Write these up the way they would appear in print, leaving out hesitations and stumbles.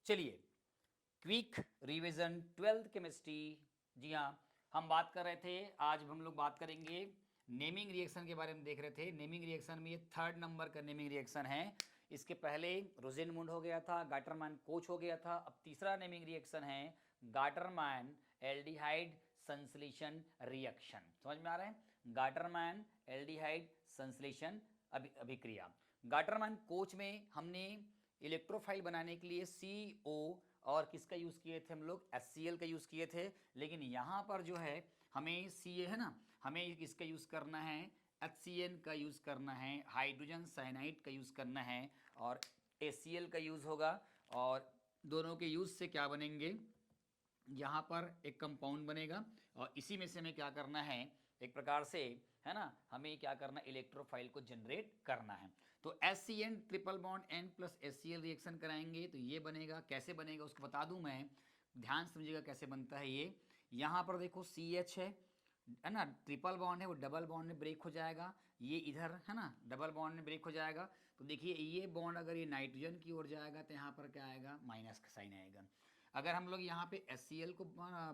चलिए, quick revision 12th chemistry. जी हाँ, हम बात कर रहे थे, आज हम लोग बात करेंगे नेमिंग रिएक्शन के बारे में। देख रहे थे नेमिंग रिएक्शन में, ये 3rd नंबर का नेमिंग रिएक्शन है। इसके पहले रोजेनमुंड हो गया था, गाटरमैन कोच हो गया था। अब तीसरा नेमिंग रिएक्शन है गाटरमैन एल्डिहाइड संश्लेषण रिएक्शन। समझ में आ रहा है? गाटरमैन एल्डिहाइड संश्लेषण अभिक्रिया। गाटरमैन कोच में हमने इलेक्ट्रोफाइल बनाने के लिए CO और किसका यूज़ किए थे हम लोग? HCl का यूज़ किए थे। लेकिन यहाँ पर जो है हमें Ca है ना, हमें इसका यूज़ करना है, HCN का यूज़ करना है, हाइड्रोजन साइनाइड का यूज़ करना है और HCl का यूज़ होगा। और दोनों के यूज़ से क्या बनेंगे? यहाँ पर एक कंपाउंड बनेगा और इसी में से हमें क्या करना है, एक प्रकार से, है ना, हमें क्या करना, इलेक्ट्रोफाइल को जनरेट करना है। तो HCN triple bond N plus HCl reaction कराएंगे तो ये बनेगा। कैसे बनेगा उसको बता दूं मैं, ध्यान समझिएगा कैसे बनता है ये। यहाँ पर देखो CH है ना, ट्रिपल बॉन्ड है, वो डबल बॉन्ड में ब्रेक हो जाएगा। ये इधर है ना, डबल बॉन्ड में ब्रेक हो जाएगा। तो देखिए ये बॉन्ड अगर ये नाइट्रोजन की ओर जाएगा तो यहाँ पर क्या आएगा? माइनस का साइन आएगा। अगर हम लोग यहाँ पे HCl को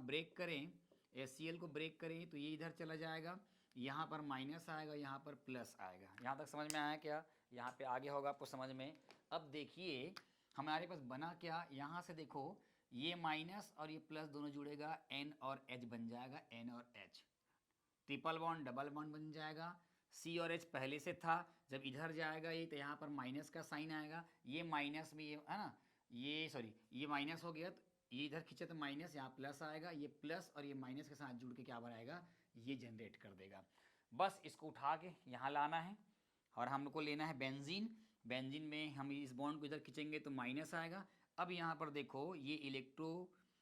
ब्रेक करें, HCl को ब्रेक करें तो ये इधर चला जाएगा, यहाँ पर माइनस आएगा, यहाँ पर प्लस आएगा। यहाँ तक समझ में आया क्या? यहाँ पे आगे होगा आपको समझ में। अब देखिए हमारे पास बना क्या, यहाँ से देखो ये माइनस और ये प्लस दोनों जुड़ेगा, N और H बन जाएगा, N और H। Triple bond double bond बन जाएगा। C और H पहले से था, जब इधर जाएगा ये तो यहाँ पर माइनस का साइन आएगा। ये माइनस में ये है ना, ये सॉरी ये माइनस हो गया तो ये इधर खींचे तो माइनस, यहाँ प्लस आएगा। ये प्लस और ये माइनस के साथ जुड़ के क्या बनाएगा? ये जनरेट कर देगा। बस इसको उठा के यहाँ लाना है और हमको लेना है बेंजीन। बेंजीन में हम इस बॉन्ड को इधर खींचेंगे तो माइनस आएगा। अब यहाँ पर देखो ये इलेक्ट्रो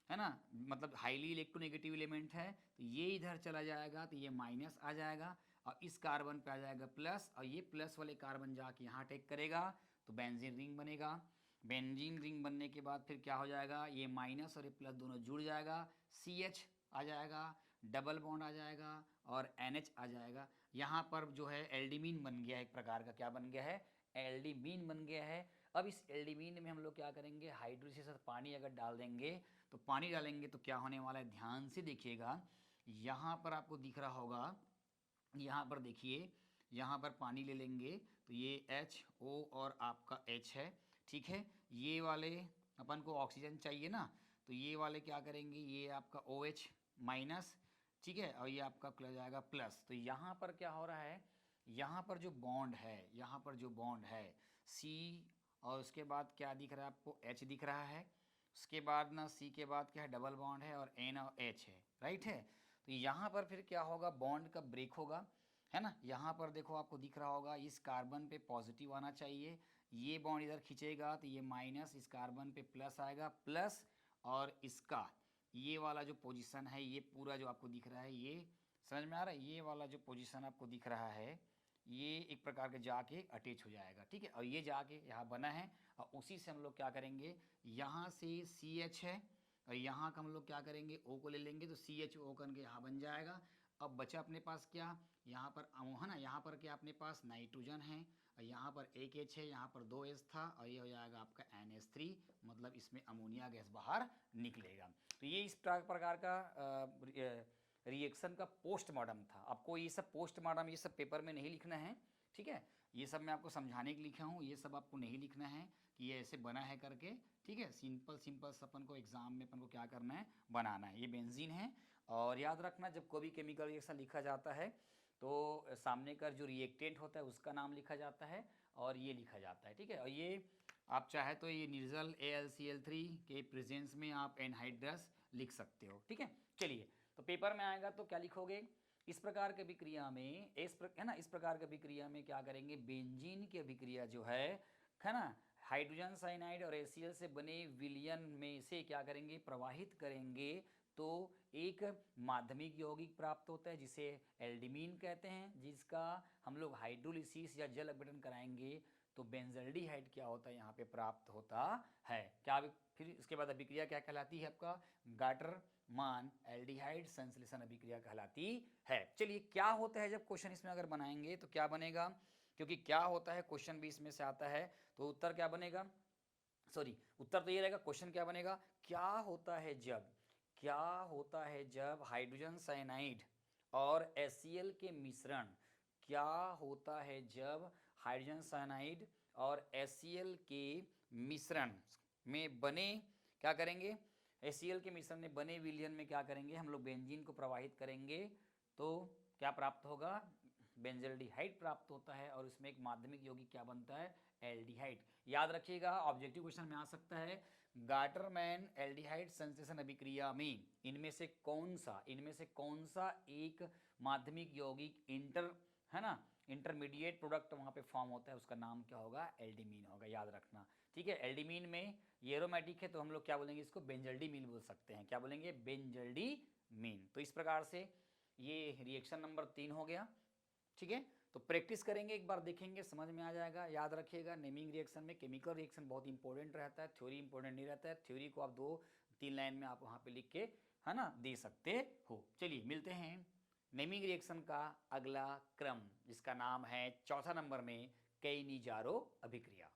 है ना, मतलब हाईली इलेक्ट्रोनेगेटिव एलिमेंट है, तो ये इधर चला जाएगा तो ये माइनस आ जाएगा और इस कार्बन पे आ जाएगा प्लस, और ये प्लस वाले कार्बन जाके यहाँ अटैक करेगा तो बेंजीन रिंग बनेगा। बेंजीन रिंग बनने के बाद फिर क्या हो जाएगा? ये माइनस और ये प्लस दोनों जुड़ जाएगा, CH आ जाएगा, डबल बॉन्ड आ जाएगा और NH आ जाएगा। यहाँ पर जो है एल्डिमीन बन गया, एक प्रकार का क्या बन गया है? एल्डिमीन बन गया है। अब इस एल्डिमीन में हम लोग क्या करेंगे? हाइड्रोजन के साथ पानी अगर डाल देंगे तो पानी डालेंगे तो क्या होने वाला है? ध्यान से देखिएगा, यहाँ पर आपको दिख रहा होगा, यहाँ पर देखिए, यहाँ पर पानी ले लेंगे तो ये HO और आपका H है, ठीक है। ये वाले अपन को ऑक्सीजन चाहिए ना, तो ये वाले क्या करेंगे? ये आपका OH माइनस, ठीक है, और ये आपका जाएगा प्लस। तो यहाँ पर क्या हो रहा है? यहाँ पर जो बॉन्ड है, यहाँ पर जो बॉन्ड है C, और उसके बाद क्या दिख रहा है आपको? H दिख रहा है। उसके बाद ना C के बाद क्या है? डबल बॉन्ड है और N और H है, राइट है। तो यहाँ पर फिर क्या होगा? बॉन्ड का ब्रेक होगा, है ना। यहाँ पर देखो आपको दिख रहा होगा इस कार्बन पे पॉजिटिव आना चाहिए, ये बॉन्ड इधर खींचेगा तो ये माइनस, इस कार्बन पे प्लस आएगा, प्लस और इसका ये वाला जो पोजीशन है, ये पूरा जो आपको दिख रहा है, ये समझ में आ रहा है? ये वाला जो पोजीशन आपको दिख रहा है ये एक प्रकार के जाके अटैच हो जाएगा, ठीक है। और ये जाके यहाँ बना है और उसी से हम लोग क्या करेंगे? यहाँ से CH है और यहाँ का हम लोग क्या करेंगे? O को ले लेंगे तो CHO करके यहाँ बन जाएगा। अब बचा अपने पास क्या? यहाँ पर है ना, यहाँ पर क्या अपने पास नाइट्रोजन है और यहाँ पर एक H है, यहाँ पर 2 H था और ये हो जाएगा आपका NH3, मतलब इसमें अमोनिया गैस बाहर निकलेगा। तो ये इस प्रकार का रिएक्शन का पोस्टमार्टम था। आपको ये सब पोस्टमार्टम ये सब पेपर में नहीं लिखना है, ठीक है। ये सब मैं आपको समझाने के लिए लिखा हूँ, ये सब आपको नहीं लिखना है कि ये ऐसे बना है करके, ठीक है। सिंपल सिंपल अपन को एग्जाम में अपन को क्या करना है? बनाना है। ये बेंजीन है और याद रखना जब कोई भी केमिकल रिएक्शन लिखा जाता है तो सामने का जो रिएक्टेंट होता है उसका नाम लिखा जाता है और ये लिखा जाता है, ठीक है। और ये आप चाहे तो ये निर्जल AlCl3 के प्रेजेंस में आप एनहाइड्रस लिख सकते हो, ठीक है। चलिए, तो पेपर में आएगा तो क्या लिखोगे? इस प्रकार की अभिक्रिया में है ना, इस प्रकार की अभिक्रिया में क्या करेंगे? बेंजीन की अभिक्रिया जो है ना, हाइड्रोजन साइनाइड और HCl से बने विलयन में से क्या करेंगे? प्रवाहित करेंगे तो एक माध्यमिक यौगिक प्राप्त होता है जिसे एल्डिमीन कहते हैं, जिसका हम लोग हाइड्रोलिसिस या जल अपघटन कराएंगे तो बेंजल्डिहाइड क्या होता है? यहाँ पे प्राप्त होता है। क्या फिर इसके बाद अभिक्रिया क्या कहलाती है? आपका गाटरमान एल्डिहाइड संश्लेषण अभिक्रिया कहलाती है। चलिए, क्या होता है जब क्वेश्चन इसमें अगर बनाएंगे तो क्या बनेगा? क्योंकि क्या होता है क्वेश्चन भी इसमें से आता है, तो उत्तर क्या बनेगा? सॉरी, उत्तर तो ये रहेगा, क्वेश्चन क्या बनेगा, क्या होता है जब हाइड्रोजन साइनाइड और HCl के मिश्रण, क्या होता है जब हाइड्रोजन साइनाइड और HCl के मिश्रण में बने, क्या करेंगे, HCl के मिश्रण में बने विलयन में क्या करेंगे, हम लोग बेंजीन को प्रवाहित करेंगे, तो क्या प्राप्त होगा, बेंजल्डिहाइड प्राप्त होता है, और इसमें एक माध्यमिक यौगिक क्या बनता है, एल्डिहाइड। याद रखिएगा, ऑब्जेक्टिव क्वेश्चन में आ सकता है, गाटरमैन एल्डिहाइड संश्लेषण अभिक्रिया में इनमें से कौन सा एक माध्यमिक यौगिक है ना, इंटरमीडिएट प्रोडक्ट वहां पे फॉर्म होता है, उसका नाम क्या होगा, एल्डिमीन होगा, याद रखना। ठीक है, एल्डिमीन में ये एरोमेटिक है, तो हम लोग क्या बोलेंगे, इसको बेंजल्डिमीन बोल सकते हैं, क्या बोलेंगे, बेंजल्डिमीन। तो इस प्रकार से ये रिएक्शन नंबर 3 हो गया। ठीक है, तो प्रैक्टिस करेंगे, एक बार देखेंगे, समझ में आ जाएगा। याद रखिएगा, नेमिंग रिएक्शन में केमिकल रिएक्शन बहुत इंपॉर्टेंट रहता है, थ्योरी इंपॉर्टेंट नहीं रहता है। थ्योरी को आप 2-3 लाइन में आप वहाँ पे लिख के, है ना, दे सकते हो। चलिए मिलते हैं नेमिंग रिएक्शन का अगला क्रम, जिसका नाम है चौथा नंबर में, केनिजारो अभिक्रिया।